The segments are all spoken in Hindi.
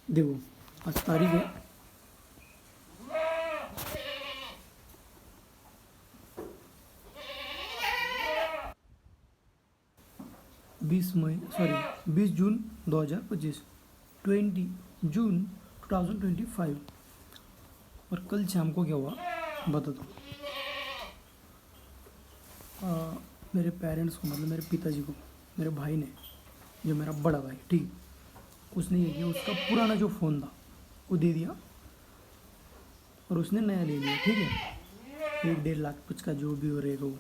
देखो, आज तारीख है 20 जून 2025, 20 जून 2025। और कल शाम को क्या हुआ बता दो। मेरे पेरेंट्स को, मतलब मेरे पिताजी को, मेरे भाई ने, जो मेरा बड़ा भाई, ठीक, उसने ये किया, उसका पुराना जो फ़ोन था वो दे दिया और उसने नया ले लिया। ठीक है, 1-1.5 लाख कुछ का जो भी हो रहेगा वो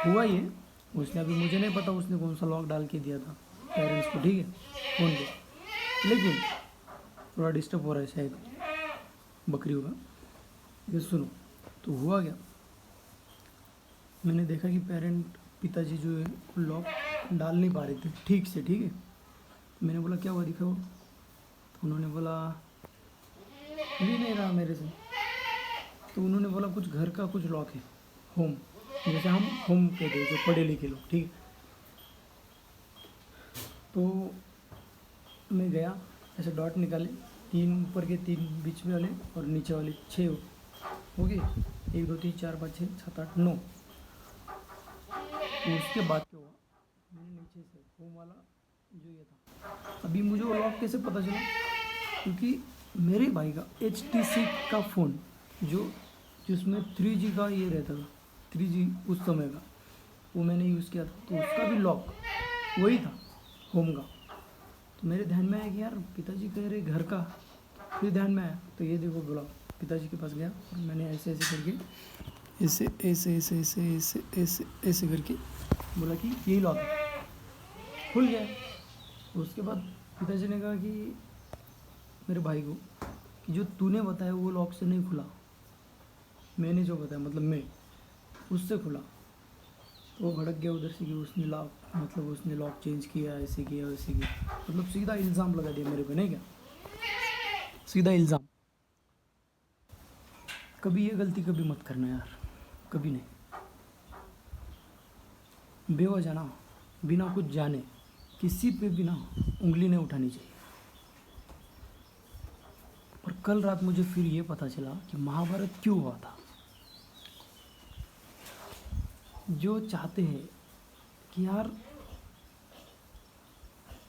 हुआ। ये उसने, अभी मुझे नहीं पता उसने कौन सा लॉक डाल के दिया था पेरेंट्स को, ठीक है, फ़ोन पे। लेकिन थोड़ा डिस्टर्ब हो रहा है शायद बकरियों का। ये सुनो, तो हुआ क्या, मैंने देखा कि पिताजी जो है लॉक डाल नहीं पा रहे थे ठीक से। ठीक है, मैंने बोला क्या हुआ दिखाओ, तो उन्होंने बोला भी नहीं रहा मेरे से। तो उन्होंने बोला कुछ घर का कुछ लॉक है, होम, जैसे हम होम कहते हैं जो पढ़े लिखे लोग, ठीक है। तो मैं गया, ऐसे डॉट निकाले, 3 ऊपर के 3 बीच में वाले और नीचे वाले 6 हो गए। 1 2 3 4 5 6 7 8 9। तो उसके बाद क्या हुआ, मैंने नीचे से होम वाला जो ये था, अभी मुझे वो लॉक कैसे पता चला, क्योंकि मेरे भाई का HTC का फ़ोन जो जिसमें 3G का ये रहता था, 3G उस समय का, वो मैंने यूज़ किया था, तो उसका भी लॉक वही था होम का। तो मेरे ध्यान में आया कि यार पिताजी कह रहे घर का, फिर ध्यान में आया, तो ये देखो बोला, पिताजी के पास गया और मैंने ऐसे ऐसे करके, ऐसे ऐसे ऐसे ऐसे ऐसे ऐसे ऐसे करके बोला कि यही लॉक है, खुल गया। तो उसके बाद पिताजी ने कहा कि मेरे भाई को कि जो तूने बताया वो लॉक से नहीं खुला, मैंने जो बताया मतलब मैं उससे खुला। तो वो भड़क गया उधर से कि उसने लॉक, मतलब उसने लॉक चेंज किया, ऐसे किया वैसे किया, मतलब सीधा इल्ज़ाम लगा दिया मेरे पे, नहीं क्या, सीधा इल्ज़ाम। कभी ये गलती कभी मत करना यार, कभी नहीं। बेवजह ना, बिना कुछ जाने किसी पे भी ना उंगली नहीं उठानी चाहिए। और कल रात मुझे फिर ये पता चला कि महाभारत क्यों हुआ था। जो चाहते हैं कि यार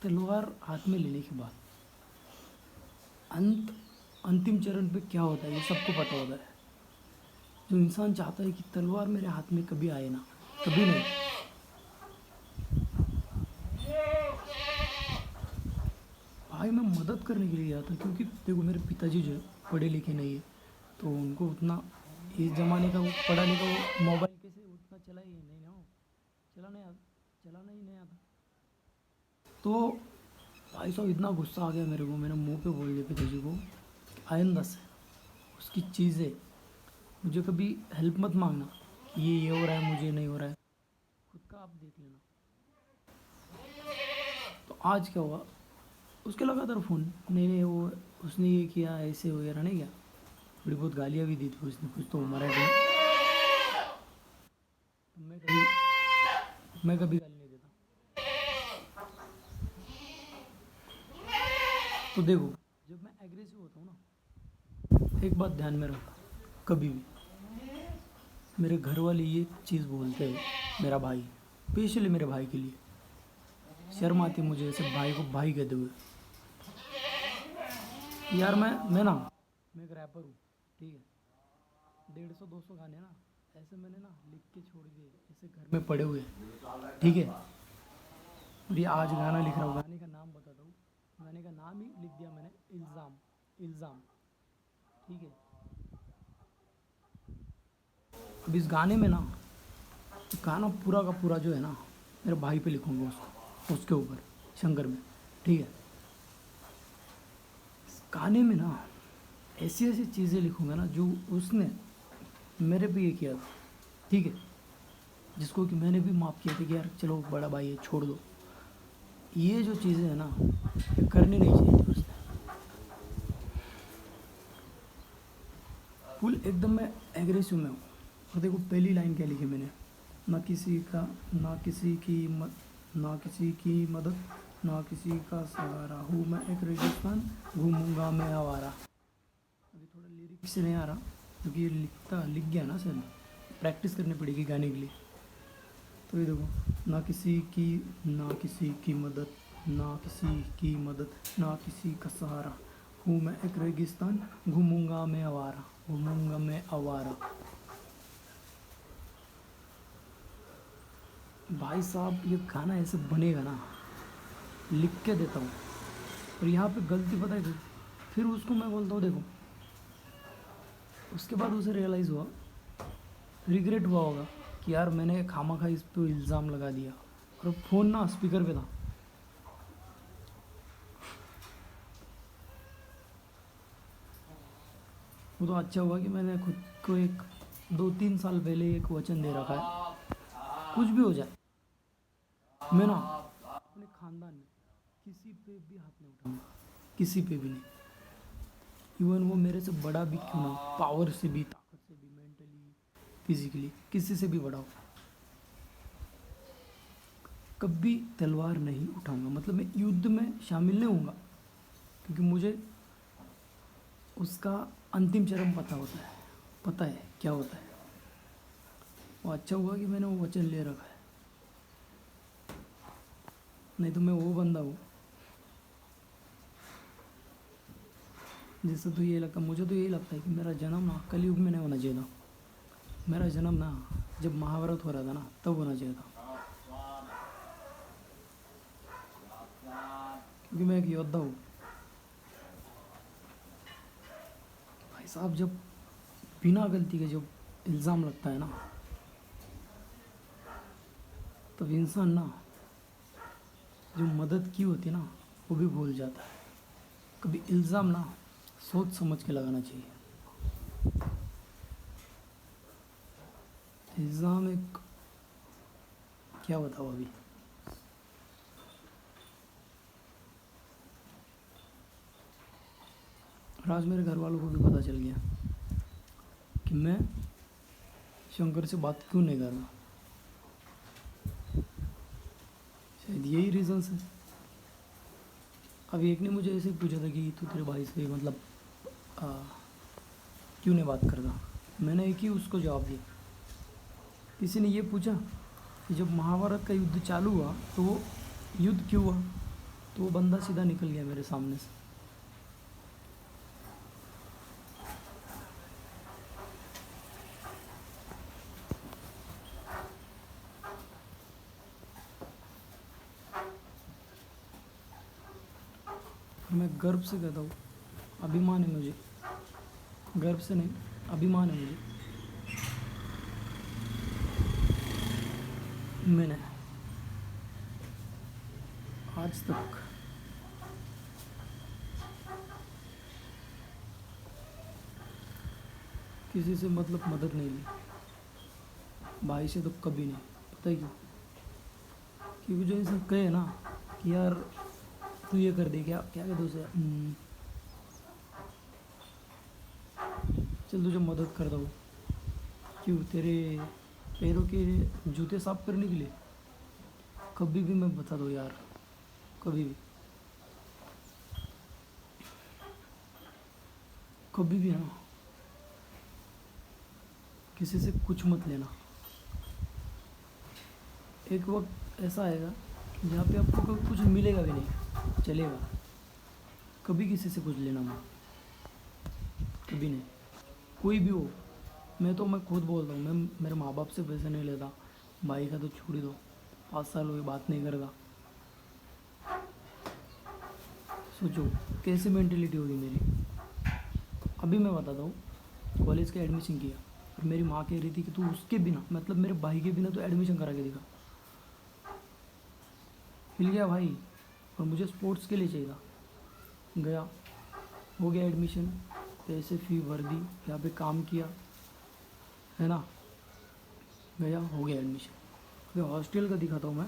तलवार हाथ में लेने के बाद अंतिम चरण पे क्या होता है ये सबको पता होता है। जो इंसान चाहता है कि तलवार मेरे हाथ में कभी आए ना, कभी नहीं। भाई मैं मदद करने के लिए गया था, क्योंकि देखो मेरे पिताजी जो है पढ़े लिखे नहीं है, तो उनको उतना इस ज़माने का वो पढ़ा लिखा, वो मोबाइल कैसे उतना चला ही नहीं ना, वो चलाना ही नहीं आता। तो भाई साहब इतना गुस्सा आ गया मेरे को, मैंने मुंह पे बोल दिया पिताजी को, आइंदा से उसकी चीज़ें मुझे कभी हेल्प मत मांगना, कि ये हो रहा है मुझे नहीं हो रहा है, खुद का आप देख लेना। तो आज क्या हुआ, उसके लगातार फ़ोन, नहीं नहीं वो उसने ये किया, ऐसे वगैरह नहीं किया, थोड़ी बहुत गालियाँ भी दी थी उसने कुछ तो मराठी में। तो मैं कभी गाली नहीं देता। तो देखो, जब मैं एग्रेसिव होता हूँ ना, एक बात ध्यान में रखना, कभी भी मेरे घर वाले ये चीज़ बोलते हैं, मेरा भाई, स्पेशली मेरे भाई के लिए शर्म आती है मुझे ऐसे भाई को भाई कहते हुए। यार मैं एक रैपर हूँ, ठीक है, 150-200 गाने ना ऐसे मैंने ना लिख के छोड़ दिए, ऐसे घर में पड़े हुए, ठीक है। और ये आज गाना लिख रहा हूँ, गाने का नाम बताता हूँ, गाने का नाम ही लिख दिया मैंने, इल्ज़ाम, इल्ज़ाम, ठीक है। अब इस गाने में ना, गाना पूरा का पूरा जो है ना मेरे भाई पे लिखूँगा, उसके ऊपर, शंकर में, ठीक है। इस गाने में ना ऐसी ऐसी चीज़ें लिखूँगा ना जो उसने मेरे पे ये किया था, ठीक है, जिसको कि मैंने भी माफ़ किया था कि यार चलो बड़ा भाई है छोड़ दो। ये जो चीज़ें हैं ना, ये करनी नहीं चाहिए थी उसने। फुल एकदम मैं एग्रेसिव में हूँ। और देखो पहली लाइन क्या लिखी मैंने, ना किसी की मदद ना किसी का सहारा हूँ मैं एक रेगिस्तान घूमूंगा मैं आवारा। अभी थोड़ा लिरिक्स नहीं आ रहा क्योंकि ये लिख गया ना सर, प्रैक्टिस करनी पड़ेगी गाने के लिए। तो ये देखो, ना किसी की मदद, ना किसी की मदद, ना किसी का सहारा हूँ मैं एक रेगिस्तान घूमूंगा मैं आवारा, घूमूंगा मैं आवारा। भाई साहब ये गाना ऐसे बनेगा ना, लिख के देता हूँ और यहाँ पे गलती पता है फिर उसको मैं बोलता हूँ देखो, उसके बाद उसे रियलाइज़ हुआ, रिग्रेट हुआ होगा कि यार मैंने खामा खा इस पे इल्ज़ाम लगा दिया। और फ़ोन ना स्पीकर पे था। वो तो अच्छा हुआ कि मैंने खुद को एक 2-3 साल पहले एक वचन दे रखा है, कुछ भी हो जाए मैं ना अपने ख़ानदान में किसी पे भी हाथ नहीं उठाऊंगा, किसी पे भी नहीं। इवन वो मेरे से बड़ा भी क्यों ना, पावर से भी, ताकत से भी, मेंटली, फिजिकली, किसी से भी बड़ा हो, कभी तलवार नहीं उठाऊंगा। मतलब मैं युद्ध में शामिल नहीं होऊंगा क्योंकि मुझे उसका अंतिम चरम पता है क्या होता है। वो अच्छा हुआ कि मैंने वो वचन ले रखा है, नहीं तो मैं वो बंदा हूँ जैसे तो ये लगता, मुझे तो यही लगता है कि मेरा जन्म ना कलयुग में नहीं होना चाहिए था। मेरा जन्म ना जब महाभारत हो रहा था ना तब होना चाहिए था, क्योंकि मैं एक योद्धा हूँ। भाई साहब जब बिना गलती के जब इल्ज़ाम लगता है ना, तब इंसान ना जो मदद की होती है ना वो भी भूल जाता है। कभी इल्ज़ाम ना सोच समझ के लगाना चाहिए। इल्ज़ाम एक, क्या बताओ अभी, और आज मेरे घर वालों को भी पता चल गया कि मैं शंकर से बात क्यों नहीं कर रहा। शायद यही रीज़न्स है। अभी एक ने मुझे ऐसे ही पूछा था कि तू तेरे भाई से मतलब क्यों नहीं बात करता। मैंने एक ही उसको जवाब दिया। किसी ने ये पूछा कि जब महाभारत का युद्ध चालू हुआ तो वो युद्ध क्यों हुआ, तो वो बंदा सीधा निकल गया मेरे सामने से। और मैं गर्व से कहता हूँ, अभिमान है मुझे, गर्व से नहीं, अभिमान है मुझे, मैंने आज तक किसी से मतलब मदद नहीं ली, भाई से तो कभी नहीं। पता है क्यों? क्योंकि जो इंसान कहे ना कि यार तू ये कर दे, क्या क्या कहते उसे, चल तुझे मदद कर दूँ, क्यों तेरे पैरों के जूते साफ करने के लिए, कभी भी मैं बता दो यार, कभी भी, कभी भी ना किसी से कुछ मत लेना। एक वक्त ऐसा आएगा जहाँ पे आपको कभी कुछ मिलेगा भी नहीं, चलेगा, कभी किसी से कुछ लेना मत, कभी नहीं, कोई भी हो। मैं खुद बोलता हूँ, मैं मेरे माँ बाप से पैसे नहीं लेता, भाई का तो छोड़ ही दो, 5 साल हुए बात नहीं करता। सोचो कैसी मेंटेलिटी होगी मेरी। अभी मैं बताता हूँ, कॉलेज का एडमिशन किया और मेरी माँ कह रही थी कि तू उसके बिना, मतलब मेरे भाई के बिना तो एडमिशन करा के दिखा। मिल गया भाई, और मुझे स्पोर्ट्स के लिए चाहिए था, गया, हो गया एडमिशन, पैसे फ़ी भर दी, यहाँ पे काम किया है ना, गया, हो गया एडमिशन। अभी हॉस्टल का दिखाता हूँ मैं।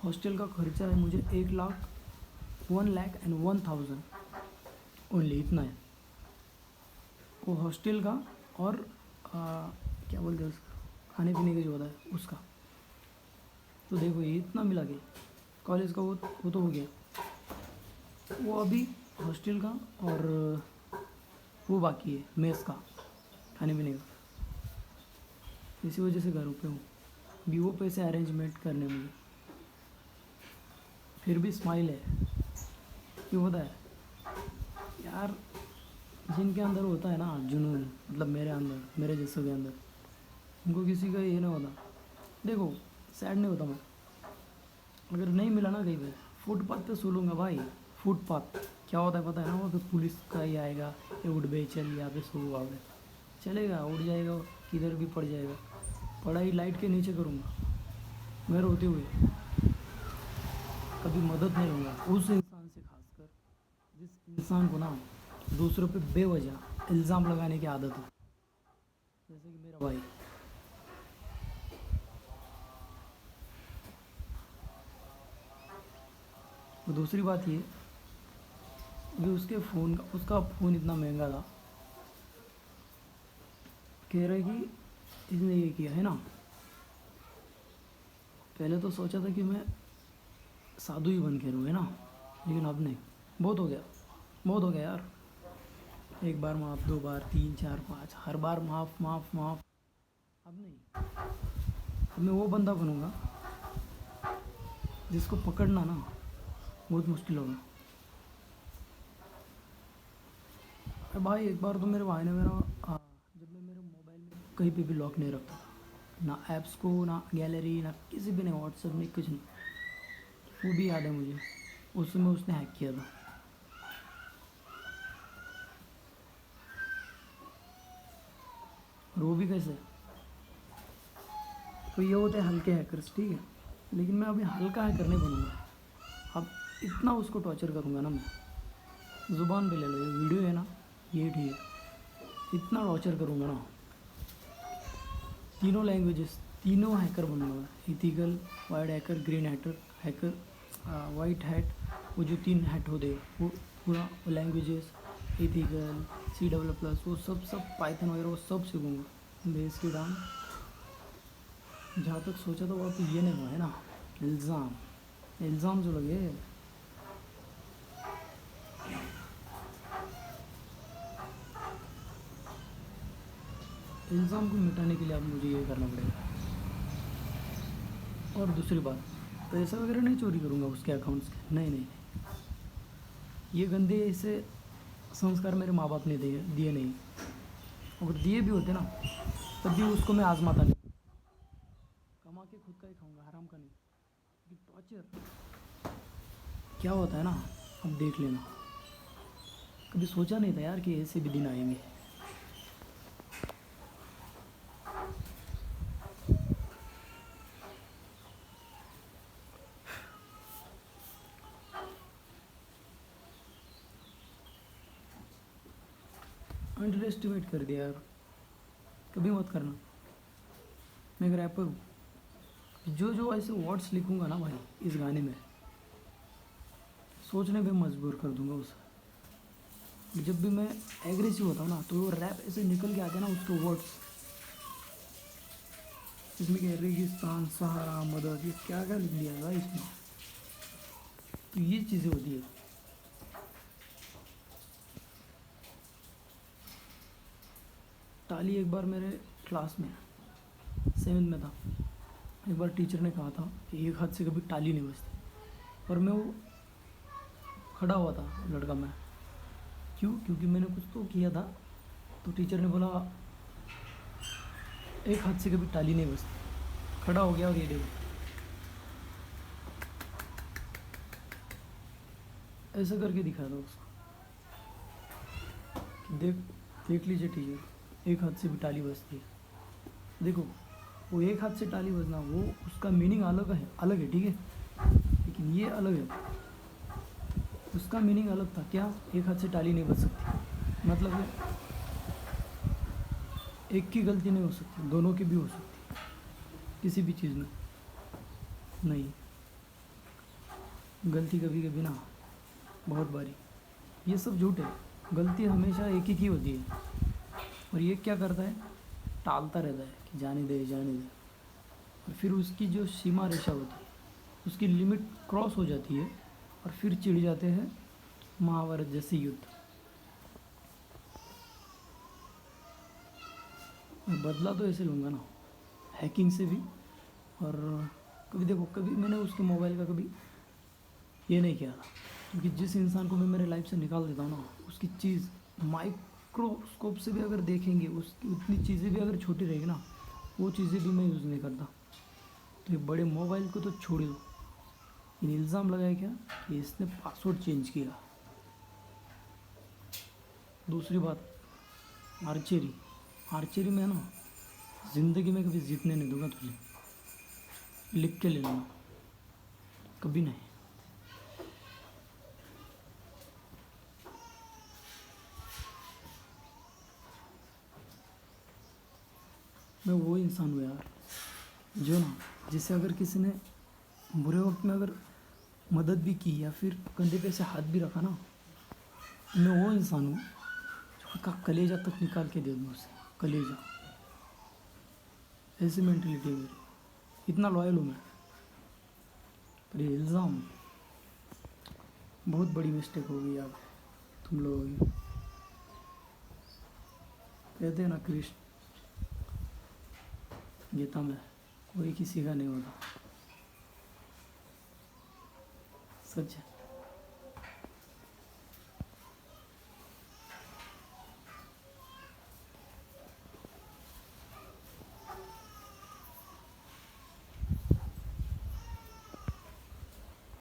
हॉस्टल का खर्चा है मुझे 1,01,000 ओनली, इतना है वो हॉस्टल का। और क्या बोलते हैं उसका, खाने पीने का जो होता है उसका। तो देखो ये इतना मिला के कॉलेज का वो तो हो गया। वो अभी हॉस्टल का और वो बाकी है मेस का, खाने पीने का। इसी वजह से घर पे हूँ। भी वो पैसे अरेंजमेंट करने मुझे, फिर भी स्माइल है। क्यों होता है यार, जिनके अंदर होता है ना जुनून, मतलब मेरे अंदर, मेरे जैसों के अंदर, उनको किसी का ये नहीं होता। देखो सैड नहीं होता मैं, अगर नहीं मिला ना कहीं पे, फुटपाथ पे सो लूँगा भाई। फुटपाथ क्या होता है पता है ना, वहाँ पे पुलिस का ही आएगा, ये उठ बे चल यहाँ पे सो वहाँ पे, चलेगा, उठ जाएगा, किधर भी पड़ जाएगा। पढ़ाई लाइट के नीचे करूँगा घर होते हुए, कभी मदद नहीं लूँगा उस इंसान से, खासकर जिस इंसान को ना दूसरों पे बेवजह इल्ज़ाम लगाने की आदत है, जैसे कि मेरा भाई। तो दूसरी बात ये कि उसका फ़ोन इतना महंगा था, कह रहे कि इसने ये किया है ना। पहले तो सोचा था कि मैं साधु ही बन के रहूँ, है ना, लेकिन अब नहीं, बहुत हो गया, बहुत हो गया यार। एक बार माफ़, दो बार, तीन चार पाँच, हर बार माफ़ माफ़ माफ़। अब नहीं, अब मैं वो बंदा बनूँगा जिसको पकड़ना ना बहुत मुश्किल होगा। अरे भाई एक बार तो मेरे भाई ने जब मैं मेरे मोबाइल में कहीं पे भी लॉक नहीं रखता था, ना ऐप्स को, ना गैलरी, ना किसी भी, नहीं व्हाट्सएप, नहीं कुछ नहीं, वो भी याद है मुझे, उस समय उसने हैक किया था। और वो भी कैसे, तो ये होते हैं हल्के हैकर्स, ठीक है, लेकिन मैं अभी हल्का हैकर नहीं बनूँगा। अब इतना उसको टॉर्चर करूँगा ना मैं, ज़ुबान पे ले लो, ये वीडियो है ना, ये ठीक है, इतना टॉर्चर करूँगा ना, तीनों लैंग्वेजेस, तीनों हैकर बनूँगा। Ethical, white hacker, green hacker, hacker white hat, वो जो तीन हैट होते हैं, वो पूरा लैंग्वेजेस, इथिकल, C++, वो सब पाइथन वगैरह वो सब सीखूँगा। बेस की डाउन, जहाँ तक सोचा था वहाँ पे ये नहीं हुआ है ना, इल्ज़ाम जो लगे, इल्ज़ाम को मिटाने के लिए अब मुझे ये करना पड़ेगा। और दूसरी बात, पैसा वगैरह नहीं चोरी करूँगा उसके अकाउंट्स के, नहीं नहीं नहीं। ये गंदे ऐसे संस्कार मेरे माँ बाप ने दिए नहीं। अगर दिए भी होते ना, तब भी उसको मैं आजमाता नहीं, कमा के खुद का ही खाऊंगा, हराम का नहीं। क्योंकि टॉर्चर क्या होता है ना, अब देख लेना, कभी सोचा नहीं था यार कि ऐसे भी दिन आएंगे। अंडर एस्टिमेट कर दिया यार, कभी मत करना। मैं एक रैपर हूँ, जो जो ऐसे वर्ड्स लिखूँगा ना भाई इस गाने में, सोचने पे मजबूर कर दूंगा उसे। जब भी मैं एग्रेसिव होता हूँ ना, तो वो रैप ऐसे निकल के आते हैं ना उसके वर्ड्स, इसमें क्या रेगिस्तान, सहारा, मदद, ये क्या क्या लिख दिया है भाई इसमें। तो ये चीज़ें होती है। ताली एक बार मेरे क्लास में 7th में था, एक बार टीचर ने कहा था कि एक हाथ से कभी ताली नहीं बजती, और मैं वो खड़ा हुआ था लड़का मैं, क्यों, क्योंकि मैंने कुछ तो किया था, तो टीचर ने बोला एक हाथ से कभी ताली नहीं बजती, खड़ा हो गया और ये देखो ऐसा करके दिखाया था उसको कि देख लीजिए टीचर, एक हाथ से भी ताली बजती है। देखो वो एक हाथ से ताली बजना, वो उसका मीनिंग अलग है ठीक है, लेकिन ये अलग है, उसका मीनिंग अलग था। क्या, एक हाथ से ताली नहीं बज सकती, मतलब है एक की गलती नहीं हो सकती, दोनों की भी हो सकती, किसी भी चीज़ में नहीं, गलती कभी कभी ना, बहुत बारी, ये सब झूठ है। गलती हमेशा एक ही की होती है, और ये क्या करता है, टालता रहता है कि जाने दे जाने दे, और फिर उसकी जो सीमा रेखा होती है उसकी लिमिट क्रॉस हो जाती है और फिर चिढ़ जाते हैं महाभारत जैसे युद्ध। मैं बदला तो ऐसे लूँगा ना, हैकिंग से भी। और कभी देखो, कभी मैंने उसके मोबाइल का कभी ये नहीं किया था, क्योंकि जिस इंसान को मैं मेरे लाइफ से निकाल देता हूँ ना, उसकी चीज़ माइक्रोस्कोप से भी अगर देखेंगे, उसकी उतनी चीज़ें भी अगर छोटी रहेगी ना, वो चीज़ें भी मैं यूज़ नहीं करता। तो ये बड़े मोबाइल को तो छोड़ दो, इन इल्ज़ाम लगाया क्या कि इसने पासवर्ड चेंज किया। दूसरी बात, आर्चरी। आर्चरी में ना ज़िंदगी में कभी जीतने नहीं दूंगा तुझे, लिख के ले लेना, कभी नहीं। मैं वो इंसान हूँ यार, जो ना, जिसे अगर किसी ने बुरे वक्त में अगर मदद भी की या फिर कंधे पे से हाथ भी रखा ना, मैं वो इंसान हूँ जो खुद का कलेजा तक निकाल के दे दूँ उसे, कलेजा। ऐसी मेंटलिटी है मेरी, इतना लॉयल हूँ मैं। पर ये इल्ज़ाम, बहुत बड़ी मिस्टेक हो गई यार तुम लोगों की। कहते हैं ना, कृष्ण गीता में, कोई किसी का नहीं होता। सच है।